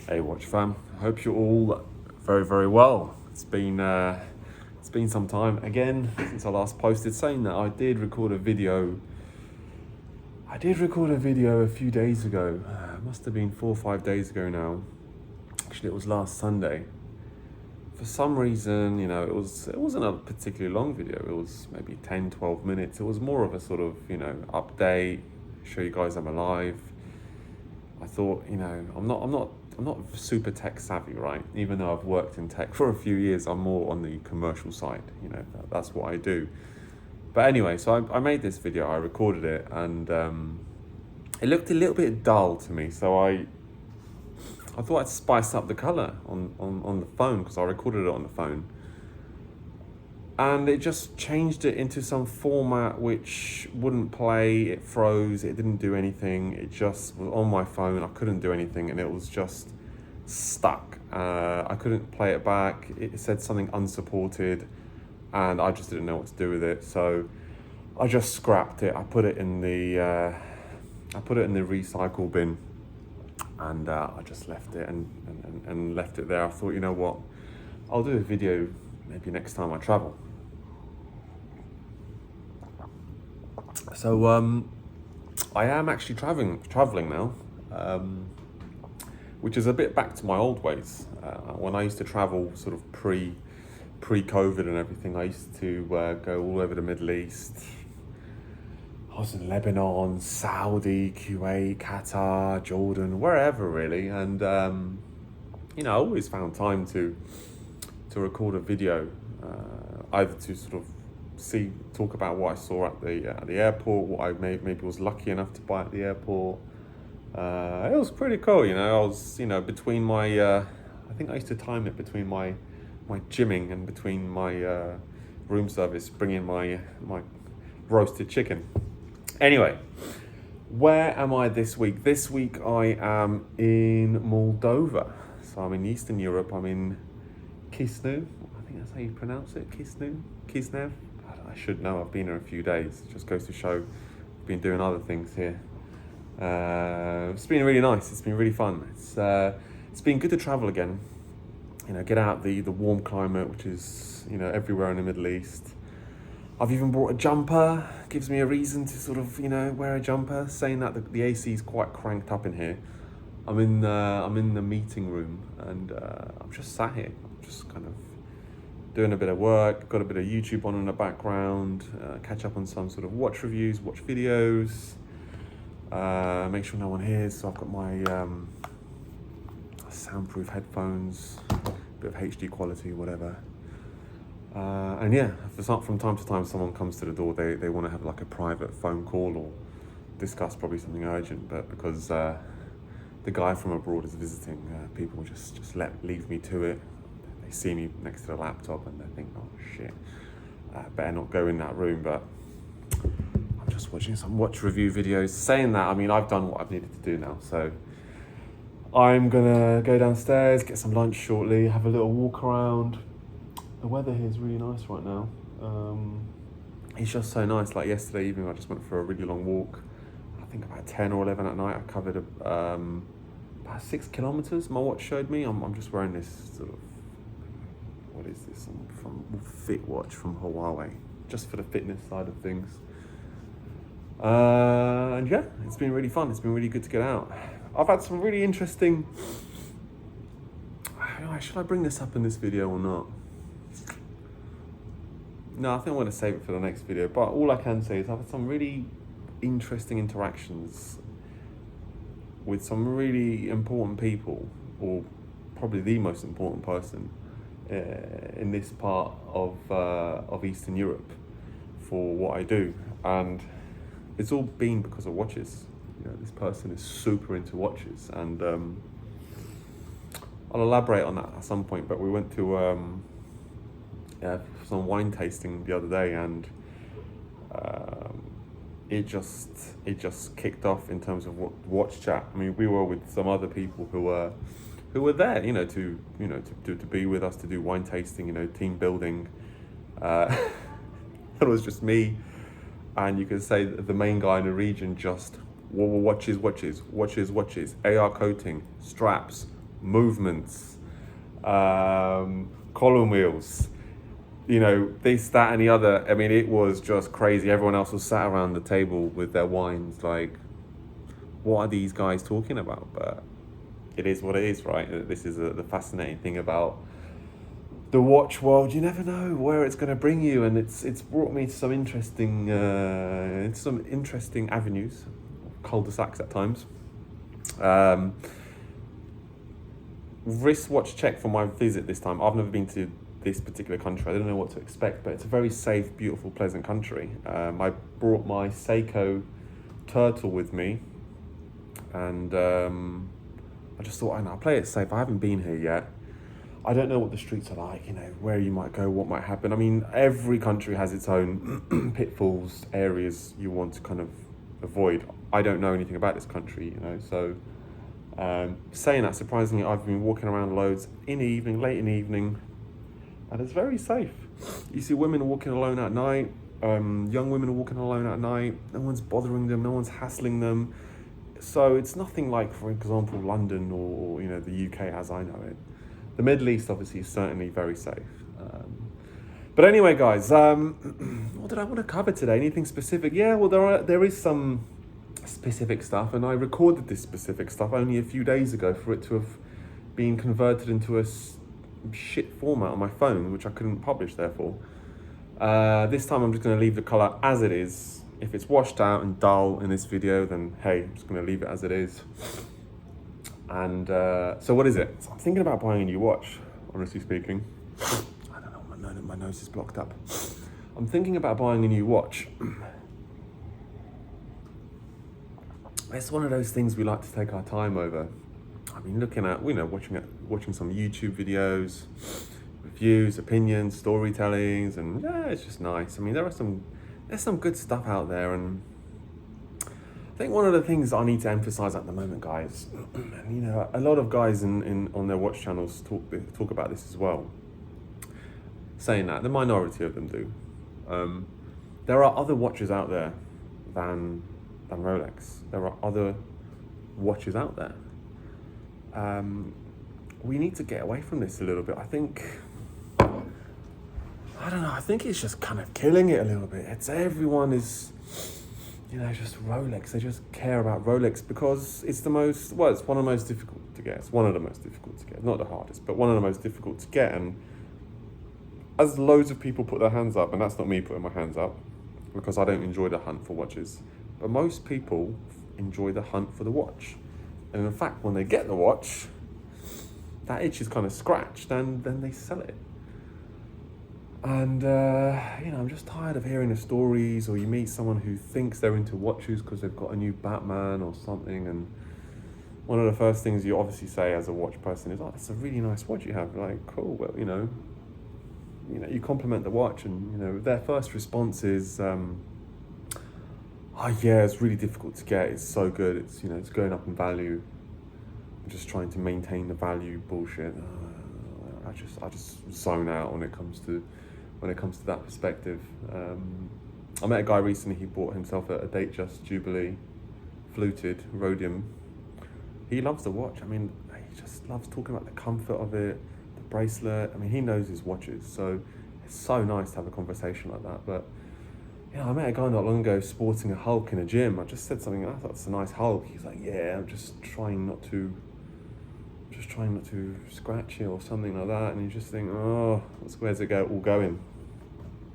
Hey Watch fam, I hope you're all very well. It's been some time again since I last posted, saying that I did record a video a few days ago. It must have been 4 or 5 days ago now. Actually, it was last Sunday. For some reason, it wasn't a particularly long video. It was maybe 10-12 minutes. It was more of a sort of, update, show you guys I'm alive. I thought, I'm not super tech savvy, right? Even though I've worked in tech for a few years, I'm more on the commercial side. That's what I do. But anyway, so I made this video, I recorded it, and it looked a little bit dull to me. So I thought I'd spice up the color on the phone, because I recorded it on the phone. And it just changed it into some format which wouldn't play, it froze, it didn't do anything, it just was on my phone, I couldn't do anything, and it was just stuck. I couldn't play it back, it said something unsupported, and I just didn't know what to do with it, so I just scrapped it. I put it in the recycle bin, and I just left it and left it there. I thought, you know what, I'll do a video maybe next time I travel. So I am actually traveling now, which is a bit back to my old ways. When I used to travel sort of pre-COVID and everything, I used to go all over the Middle East. I was in Lebanon, Saudi, Kuwait, Qatar, Jordan, wherever really, and I always found time to record a video, either to sort of talk about what I saw at the airport, what I maybe was lucky enough to buy at the airport. It was pretty cool, I was, between my, I think I used to time it between my gymming and between my room service, bringing my roasted chicken. Anyway, where am I this week? This week I am in Moldova. So I'm in Eastern Europe. I'm in Chisinau. I think that's how you pronounce it. Chisinau. I should know. I've been here a few days. It just goes to show I've been doing other things here. It's been really nice. It's been really fun. It's been good to travel again. Get out the warm climate, which is everywhere in the Middle East. I've even brought a jumper. Gives me a reason to sort of wear a jumper. Saying that the AC is quite cranked up in here. I'm in the meeting room, and I'm just sat here. I'm just kind of doing a bit of work, got a bit of YouTube on in the background, catch up on some sort of watch reviews, watch videos, make sure no one hears. So I've got my soundproof headphones, a bit of HD quality, whatever. And yeah, from time to time someone comes to the door, they want to have like a private phone call or discuss probably something urgent, but because the guy from abroad is visiting, people just leave me to it. They see me next to the laptop and they think, oh shit, better not go in that room. But I'm just watching some watch review videos. Saying that, I've done what I've needed to do now, so I'm gonna go downstairs, get some lunch shortly, have a little walk around. The weather here is really nice right now. It's just so nice. Like yesterday evening, I just went for a really long walk. I think about 10 or 11 at night. I covered about 6 kilometers. My watch showed me. I'm just wearing this sort of, what is this? From Fit Watch from Huawei, just for the fitness side of things. And yeah, it's been really fun. It's been really good to get out. I've had some really interesting. Should I bring this up in this video or not? No, I think I'm going to save it for the next video. But all I can say is I've had some really interesting interactions with some really important people, or probably the most important person in this part of Eastern Europe for what I do, and it's all been because of watches. This person is super into watches, and I'll elaborate on that at some point. But we went to some wine tasting the other day, and it just kicked off in terms of watch chat. We were with some other people who were there, to be with us, to do wine tasting, team building. It was just me, and you could say that the main guy in the region just watches, AR coating, straps, movements, column wheels, you know, this, that, and the other. I mean, it was just crazy. Everyone else was sat around the table with their wines, like, what are these guys talking about? But it is what it is, right? This is the fascinating thing about the watch world. You never know where it's going to bring you, and it's brought me to some interesting avenues, cul-de-sacs at times. Wristwatch check for my visit this time. I've never been to this particular country. I don't know what to expect, but it's a very safe, beautiful, pleasant country. I brought my Seiko turtle with me, and I just thought, I'll play it safe. I haven't been here yet. I don't know what the streets are like, you know, where you might go, what might happen. I mean, every country has its own pitfalls, areas you want to kind of avoid. I don't know anything about this country, you know, so saying that, surprisingly, I've been walking around loads in the evening, late in the evening, and it's very safe. You see women walking alone at night, young women are walking alone at night, no one's bothering them, no one's hassling them. So it's nothing like, for example, London or you know, the UK as I know it. The Middle East obviously is certainly very safe. But anyway, guys, what did I want to cover today? Anything specific? Yeah, well, there is some specific stuff, and I recorded this specific stuff only a few days ago for it to have been converted into a shit format on my phone, which I couldn't publish, therefore. This time I'm just going to leave the colour as it is. If it's washed out and dull in this video, then hey, I'm just going to leave it as it is. And so what is it? So I'm thinking about buying a new watch, honestly speaking. I don't know, my nose is blocked up. I'm thinking about buying a new watch. It's one of those things we like to take our time over. I've been looking at, you know, watching some YouTube videos, reviews, opinions, storytellings, and yeah, it's just nice. I mean, there's some good stuff out there, and I think one of the things I need to emphasize at the moment, guys, and you know, a lot of guys on their watch channels talk about this as well. Saying that, the minority of them do. There are other watches out there than Rolex. There are other watches out there. We need to get away from this a little bit. I don't know, I think it's just kind of killing it a little bit. Everyone is, you know, just Rolex. They just care about Rolex because it's one of the most difficult to get. It's one of the most difficult to get. Not the hardest, but one of the most difficult to get. And as loads of people put their hands up, and that's not me putting my hands up, because I don't enjoy the hunt for watches, but most people enjoy the hunt for the watch. And in fact, when they get the watch, that itch is kind of scratched, and then they sell it. And, you know, I'm just tired of hearing the stories, or you meet someone who thinks they're into watches because they've got a new Batman or something, and one of the first things you obviously say as a watch person is, oh, that's a really nice watch you have. Like, cool, well, you know, you compliment the watch, and, you know, their first response is, oh yeah, it's really difficult to get, it's so good, it's, you know, it's going up in value, I'm just trying to maintain the value bullshit. I just zone out when it comes to that perspective. I met a guy recently, he bought himself a Datejust Jubilee fluted rhodium. He loves the watch. I mean, he just loves talking about the comfort of it, the bracelet. I mean, he knows his watches, so it's so nice to have a conversation like that. But you know, I met a guy not long ago sporting a Hulk in a gym. I just said something, I thought it's a nice Hulk. He's like, yeah, I'm just trying not to scratch it or something like that. And you just think, oh, where's it all going?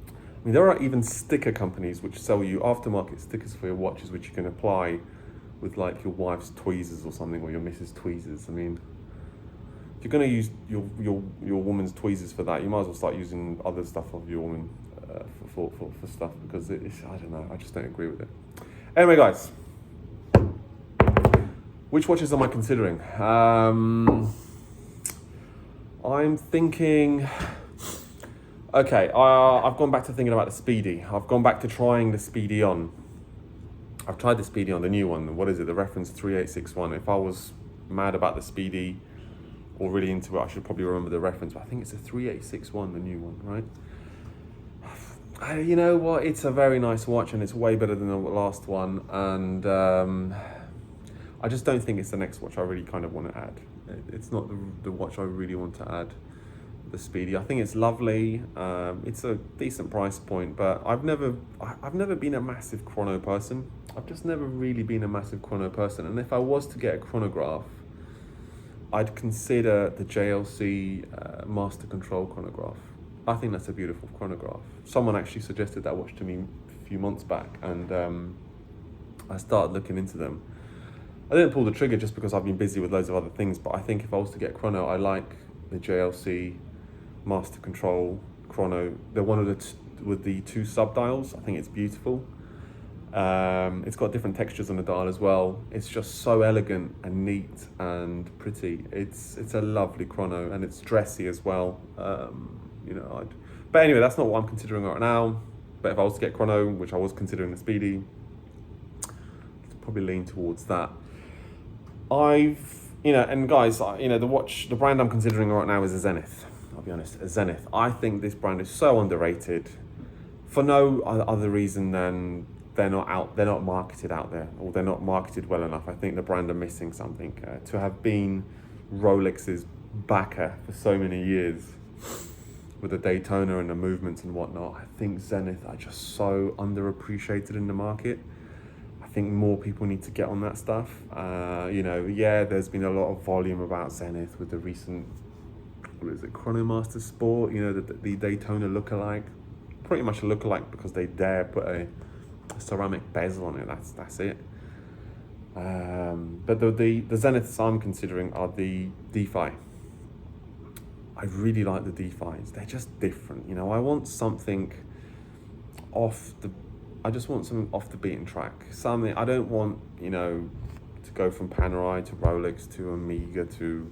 I mean, there are even sticker companies which sell you aftermarket stickers for your watches, which you can apply with like your wife's tweezers or something, or your missus' tweezers. I mean, if you're going to use your woman's tweezers for that, you might as well start using other stuff of your woman for stuff, because it's, I don't know, I just don't agree with it. Anyway, guys, which watches am I considering? I'm thinking, okay, I've gone back to thinking about the Speedy. I've gone back to trying the Speedy on. I've tried the Speedy on, the new one. What is it? The reference 3861. If I was mad about the Speedy or really into it, I should probably remember the reference. But I think it's a 3861, the new one, right? You know what? It's a very nice watch, and it's way better than the last one. And I just don't think it's the next watch I really kind of want to add. It's not the watch I really want to add the Speedy. I think it's lovely. It's a decent price point, but I've never been a massive chrono person. I've just never really been a massive chrono person. And if I was to get a chronograph, I'd consider the JLC Master Control chronograph. I think that's a beautiful chronograph. Someone actually suggested that watch to me a few months back, and I started looking into them. I didn't pull the trigger just because I've been busy with loads of other things, but I think if I was to get chrono, I like the JLC Master Control chrono. They're one of the with the 2 sub-dials. I think it's beautiful. It's got different textures on the dial as well. It's just so elegant and neat and pretty. It's a lovely chrono, and it's dressy as well. But anyway, that's not what I'm considering right now. But if I was to get chrono, which I was considering the Speedy, I'd probably lean towards that. And guys, the brand I'm considering right now is a Zenith. I'll be honest, a Zenith. I think this brand is so underrated for no other reason than they're not marketed out there, or they're not marketed well enough. I think the brand are missing something. To have been Rolex's backer for so many years with the Daytona and the movements and whatnot, I think Zenith are just so underappreciated in the market. I think more people need to get on that stuff. There's been a lot of volume about Zenith with the recent, Chronomaster Sport, the Daytona lookalike. Pretty much a lookalike because they dare put a ceramic bezel on it. That's it. But the Zeniths I'm considering are the Defy. I really like the Defys. They're just different. I want something I just want something off the beaten track. Something I don't want, to go from Panerai to Rolex to Omega to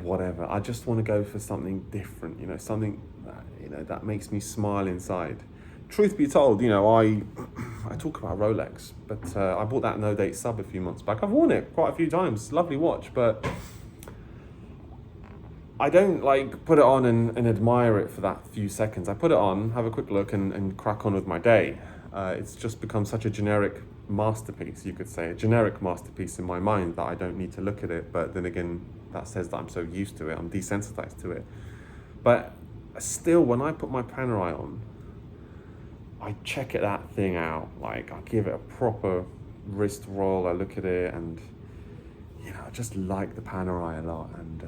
whatever. I just want to go for something different. Something that makes me smile inside. Truth be told, I talk about Rolex, but I bought that no date sub a few months back. I've worn it quite a few times. Lovely watch, but I don't put it on and admire it for that few seconds. I put it on, have a quick look, and crack on with my day. It's just become such a generic masterpiece, you could say, a generic masterpiece in my mind that I don't need to look at it. But then again, that says that I'm so used to it, I'm desensitized to it. But still, when I put my Panerai on, I check that thing out. I give it a proper wrist roll. I look at it, and I just like the Panerai a lot. And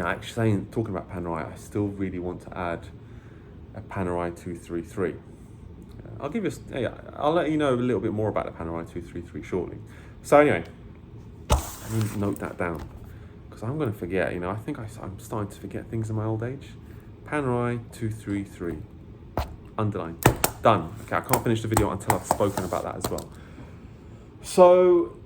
actually talking about Panerai, I still really want to add a Panerai 233. I'll let you know a little bit more about the Panerai 233 shortly. So anyway, I need to note that down because I'm going to forget. I think I'm starting to forget things in my old age. Panerai 233. Underline. Done. Okay, I can't finish the video until I've spoken about that as well. So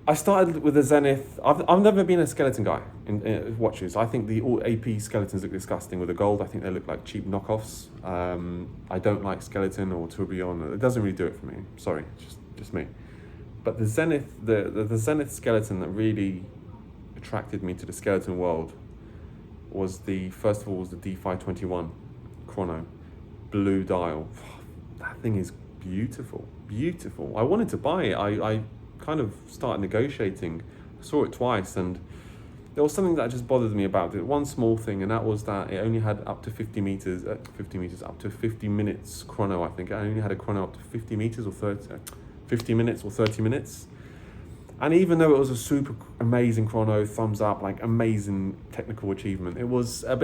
I started with the Zenith. I've never been a skeleton guy in watches. I think the all AP skeletons look disgusting with the gold. I think they look like cheap knockoffs. I don't like skeleton or tourbillon. It doesn't really do it for me. Sorry, just me. But the Zenith, the Zenith skeleton that really attracted me to the skeleton world was first of all the Defy 21 chrono, blue dial. That thing is beautiful. I wanted to buy it. I kind of started negotiating. I saw it twice, and there was something that just bothered me about it. One small thing, and that was that it only had up to 50 minutes chrono. I think I only had a chrono up to 50 minutes or 30 minutes. And even though it was a super amazing chrono, thumbs up, amazing technical achievement, it was a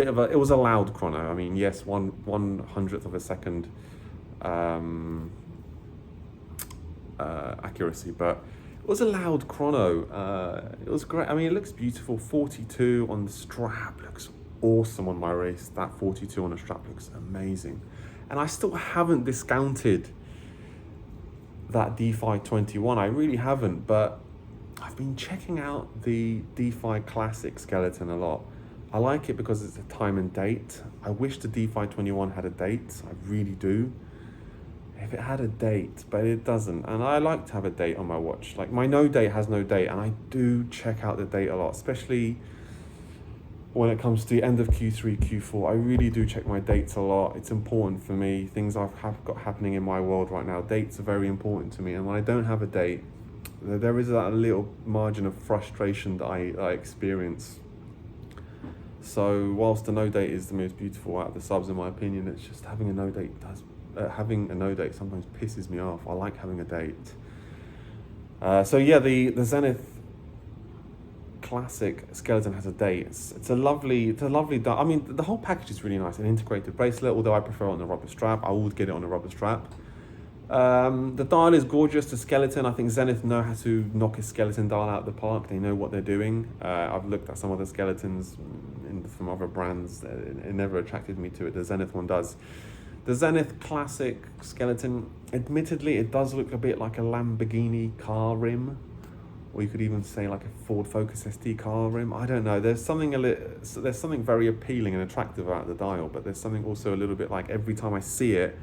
loud chrono. I mean, yes, 1/100th of a second accuracy, but it was a loud chrono. It was great. I mean, it looks beautiful. 42 on the strap looks awesome on my wrist. That 42 on the strap looks amazing. And I still haven't discounted that Defy 21. I really haven't, but I've been checking out the Defy Classic skeleton a lot. I like it because it's a time and date. I wish the Defy 21 had a date. I really do. If it had a date, but it doesn't. And I like to have a date on my watch. My no date has no date, and I do check out the date a lot, especially when it comes to the end of Q3, Q4. I really do check my dates a lot. It's important for me. Things I've got happening in my world right now. Dates are very important to me, and when I don't have a date, There is that little margin of frustration that I experience. So whilst the no date is the most beautiful out of the subs in my opinion, it's just having a no date sometimes pisses me off. I like having a date. So yeah, the Zenith Classic skeleton has a date. It's a lovely. I mean, the whole package is really nice. An integrated bracelet, although I prefer it on a rubber strap. I would get it on a rubber strap. The dial is gorgeous. The skeleton, I think Zenith know how to knock a skeleton dial out of the park. They know what they're doing. I've looked at some other skeletons from other brands. It never attracted me to it. The Zenith one does. The Zenith Classic skeleton, admittedly, it does look a bit like a Lamborghini car rim, or you could even say like a Ford Focus ST car rim. I don't know. There's something very appealing and attractive about the dial, but there's something also a little bit like every time I see it,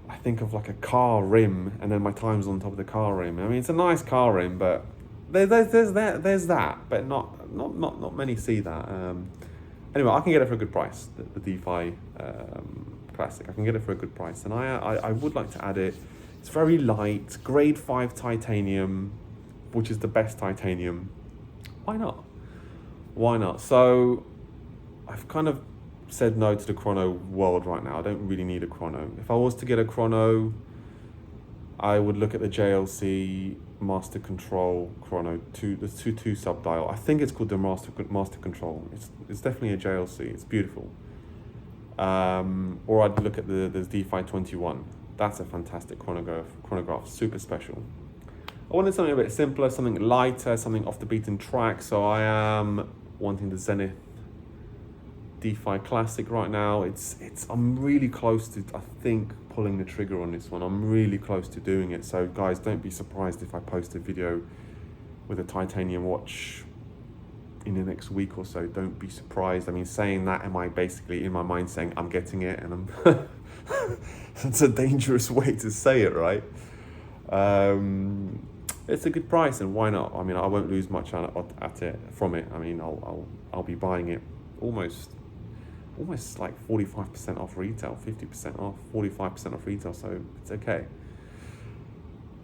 I think of like a car rim, and then my time's on top of the car rim. I mean, it's a nice car rim, but there's that, but not many see that. Anyway, I can get it for a good price. The Defy Classic, I can get it for a good price, and I would like to add it. It's very light, grade 5 titanium, which is the best titanium. Why not? So I've kind of said no to the chrono world right now. I don't really need a chrono. If I was to get a chrono, I would look at the JLC Master Control chrono, the 2 sub dial. I think it's called the Master Control. It's definitely a JLC. It's beautiful. Or I'd look at the Defy 21. That's a fantastic chronograph, super special. I wanted something a bit simpler, something lighter, something off the beaten track. So I am wanting the Zenith Defy Classic right now. I'm really close to, I think, pulling the trigger on this one. I'm really close to doing it. So guys, don't be surprised if I post a video with a titanium watch in the next week or so. Don't be surprised. I mean, saying that, am I basically in my mind saying I'm getting it, and I'm that's a dangerous way to say it, right? It's a good price, and why not? I mean, I won't lose much from it. I mean, I'll be buying it almost like 45% off retail, 50% off, 45% off retail, so it's okay.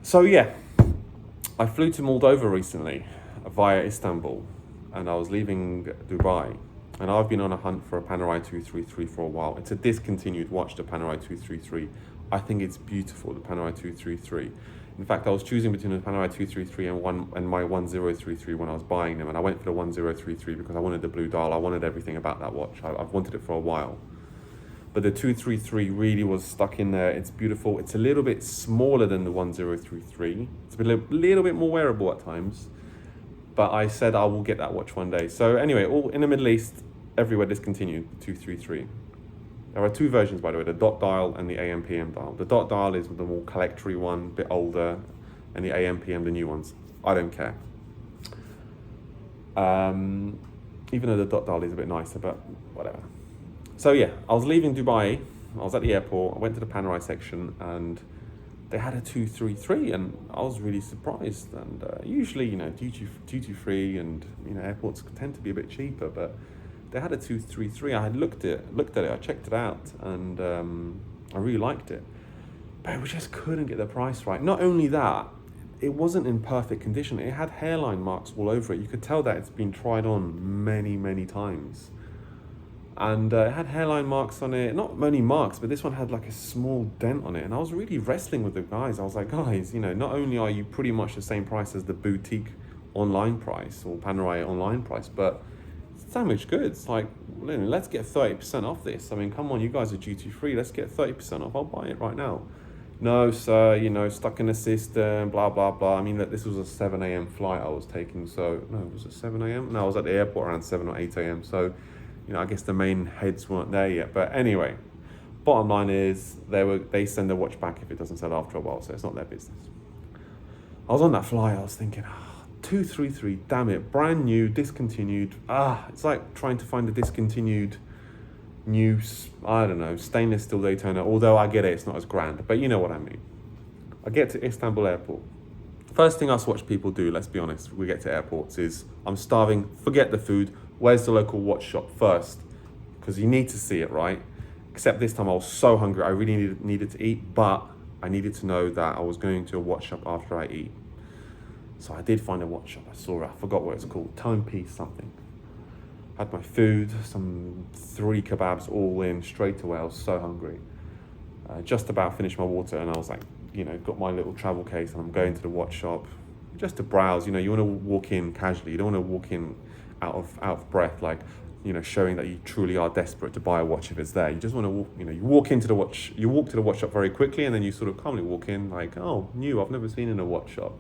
So yeah, I flew to Moldova recently via Istanbul, and I was leaving Dubai, and I've been on a hunt for a Panerai 233 for a while. It's a discontinued watch, the Panerai 233. I think it's beautiful, the Panerai 233. In fact, I was choosing between the Panerai 233 and my 1033 when I was buying them, and I went for the 1033 because I wanted the blue dial. I wanted everything about that watch. I've wanted it for a while. But the 233 really was stuck in there. It's beautiful. It's a little bit smaller than the 1033. It's a little bit more wearable at times. But I said I will get that watch one day. So anyway, all in the Middle East, everywhere discontinued, 233. There are 2 versions, by the way, the dot dial and the AM/PM dial. The dot dial is the more collectory one, a bit older, and the AM/PM, the new ones. I don't care. Even though the dot dial is a bit nicer, but whatever. So yeah, I was leaving Dubai. I was at the airport. I went to the Panerai section, and they had a 233, and I was really surprised. And usually, duty free, and airports tend to be a bit cheaper, but they had a 233. I had looked at it, I checked it out, and I really liked it. But we just couldn't get the price right. Not only that, it wasn't in perfect condition. It had hairline marks all over it. You could tell that it's been tried on many, many times. And it had hairline marks on it. Not many marks, but this one had like a small dent on it. And I was really wrestling with the guys. I was like, guys, not only are you pretty much the same price as the boutique online price or Panerai online price, but damaged goods. Like, let's get 30% off this. I mean, come on, you guys are duty free. Let's get 30% off. I'll buy it right now. No, sir, stuck in the system, blah, blah, blah. I mean, this was a 7 a.m. flight I was taking. So, no, was it 7 a.m.? No, I was at the airport around 7 or 8 a.m. So, I guess the main heads weren't there yet. But anyway, bottom line is they send their watch back if it doesn't sell after a while. So it's not their business. I was on that flight. I was thinking, 233, damn it, brand new, discontinued. It's like trying to find a discontinued new, I don't know, stainless steel Daytona, although I get it, it's not as grand, but you know what I mean. I get to Istanbul airport. First thing us watch people do, let's be honest, we get to airports is, I'm starving, forget the food, where's the local watch shop first? Because you need to see it, right? Except this time I was so hungry, I really needed to eat, but I needed to know that I was going to a watch shop after I eat. So I did find a watch shop. I saw it. I forgot what it's called. Timepiece something. Had my food, some 3 kebabs all in straight away. I was so hungry. Just about finished my water, and I was like, got my little travel case, and I'm going to the watch shop just to browse. You want to walk in casually. You don't want to walk in out of breath, like, showing that you truly are desperate to buy a watch if it's there. You just want to walk, you walk to the watch shop very quickly, and then you sort of calmly walk in like, oh, new, I've never seen in a watch shop.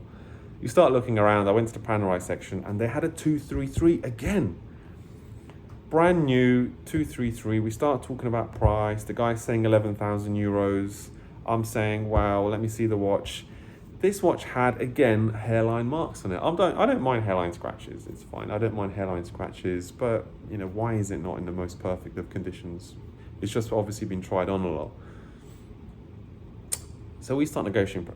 You start looking around. I went to the Panerai section, and they had a 233 again. Brand new 233. We start talking about price. The guy's saying 11,000 euros. I'm saying, wow, let me see the watch. This watch had, again, hairline marks on it. I don't mind hairline scratches. It's fine. I don't mind hairline scratches. But, why is it not in the most perfect of conditions? It's just obviously been tried on a lot. So we start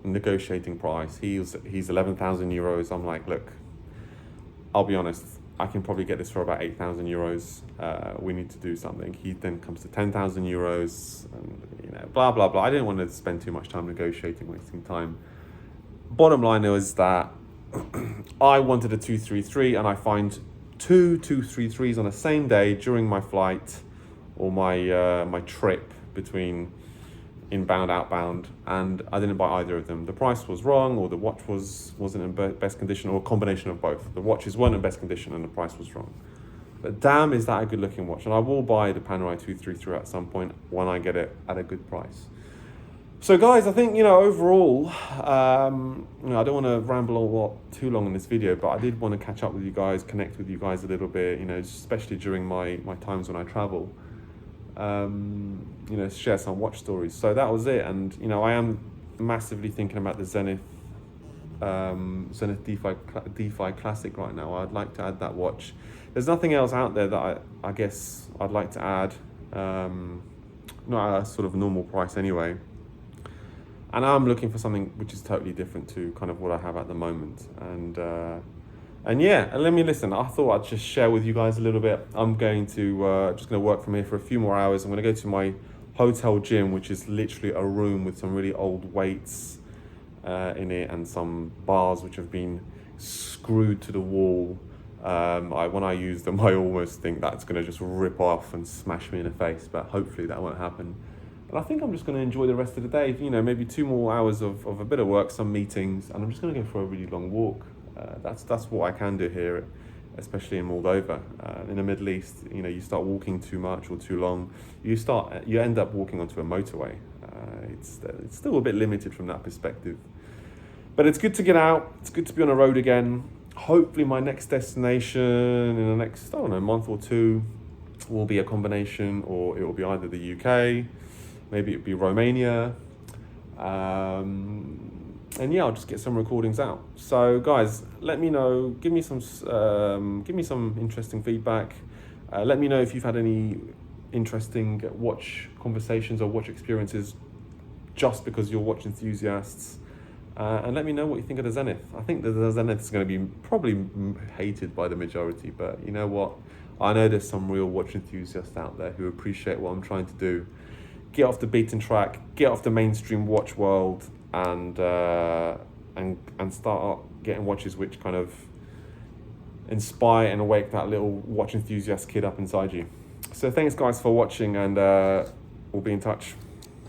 negotiating price. He's 11,000 euros. I'm like, look, I'll be honest. I can probably get this for about 8,000 euros. We need to do something. He then comes to 10,000 euros, and blah blah blah. I didn't want to spend too much time negotiating, wasting time. Bottom line is that I wanted a 233, and I find 2 233s on the same day during my flight or my trip between inbound, outbound, and I didn't buy either of them. The price was wrong, or the watch wasn't in best condition, or a combination of both. The watches weren't in best condition and the price was wrong. But damn, is that a good looking watch. And I will buy the Panerai 233 at some point when I get it at a good price. So guys, I think, overall, I don't want to ramble too long in this video, but I did want to catch up with you guys, connect with you guys a little bit, especially during my times when I travel. Share some watch stories. So that was it. And I am massively thinking about the Zenith Defy Classic right now. I'd like to add that watch. There's nothing else out there that I guess I'd like to add, not at a sort of normal price anyway. And I'm looking for something which is totally different to kind of what I have at the moment. And let me listen. I thought I'd just share with you guys a little bit. I'm going to just going to work from here for a few more hours. I'm going to go to my hotel gym, which is literally a room with some really old weights in it and some bars which have been screwed to the wall. When I use them, I almost think that's going to just rip off and smash me in the face, but hopefully that won't happen. And I think I'm just going to enjoy the rest of the day. Maybe 2 more hours of a bit of work, some meetings, and I'm just going to go for a really long walk. That's what I can do here, especially in Moldova. In the Middle East, you start walking too much or too long, you end up walking onto a motorway. It's still a bit limited from that perspective, but it's good to get out. It's good to be on the road again. Hopefully, my next destination in the next month or 2 will be a combination, or it will be either the UK, maybe it'll be Romania. And I'll just get some recordings out. So guys, let me know, give me some interesting feedback. Let me know if you've had any interesting watch conversations or watch experiences just because you're watch enthusiasts. And let me know what you think of the Zenith. I think that the Zenith is going to be probably hated by the majority, but you know what? I know there's some real watch enthusiasts out there who appreciate what I'm trying to do. Get off the beaten track, get off the mainstream watch world, and start getting watches which kind of inspire and awake that little watch enthusiast kid up inside you. So thanks guys for watching, and we'll be in touch.